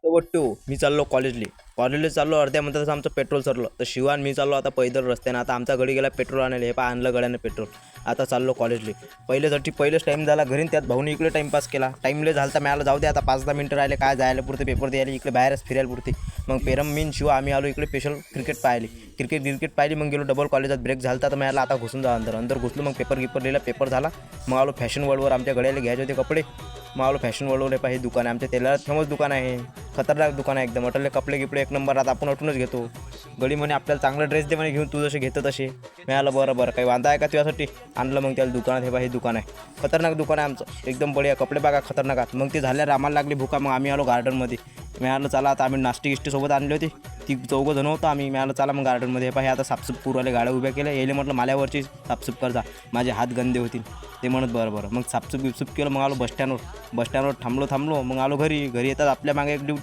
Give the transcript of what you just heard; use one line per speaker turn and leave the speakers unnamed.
तर वट्टू मी चाललो कॉलेजला चाललो. अर्ध्या मिनिटातच आमचं पेट्रोल सरलं. तर शिवान मी चाललो आता पैदल रस्त्यानं. आता आमचा गडी गेला पेट्रोल आणायला. हे पा आणलं गड्यानं पेट्रोल. आता चाललो कॉलेजला. पहिलेच टाईम झाला घरी. त्यात भाऊनी इकडे टाईमपास केला. टाईमले झालं तर मिळालं जाऊ दे आता 5-10 मिनटं राहिले काय जायला पुरते पेपर द्यायला इकडे बाहेरच फिरायला पुरते. मग पेरम मीन शिवा आम्ही आलो इकडे स्पेशल क्रिकेट पाहिली. मग गेलो डबल कॉलेजात ब्रेक झाला तर मिळाला आता घुसून जा अंदर घुसलो. मग पेपर लिहिला. पेपर झाला. मग आलो फॅशन वर्ल्डवर आमच्या गड्याला घ्यायचे होते कपडे. मग आलो फॅशन वर्ल्डवर पाहिजे दुकान आहे आमच्या त्याला फेमस दुकान आहे. खतरनाक दुकान आहे एकदम. अटले कपडे गिपडे एक नंबर. आता आपण अटूनच घेतो. गडी म्हणे आपल्याला चांगला ड्रेस दे म्हणे घेऊन तू जसे घेतं तसे. मिळालं बरं काही वांदा आहे का तुझ्यासाठी. आणलं मग त्याला दुकानात. हे दुकान आहे खतरनाक दुकान आहे आमचं एकदम बढिया. कपडे बघा खतरनाक आहेत. मग ते झाल्यावर आम्हाला लागली भुका. मग आम्ही आलो गार्डनमध्ये. मिळालं चला आता आम्ही नाश्ती सोबत आणली होती. ती 4 जण होतो आम्ही. मिळालं चला मग गार्डनमध्ये. हे आता साफसूफ पूरवाले गाड्या उभ्या केल्या. यायले म्हटलं माल्यावरची साफसूफ करजा माझे हात गंदे होतील. ते म्हणत बरं. मग साफसूफ केलं. मग आलो बसस्टँडवर थांबलो. मग आलो घरी येतात आपल्या मागे एक ड्युटी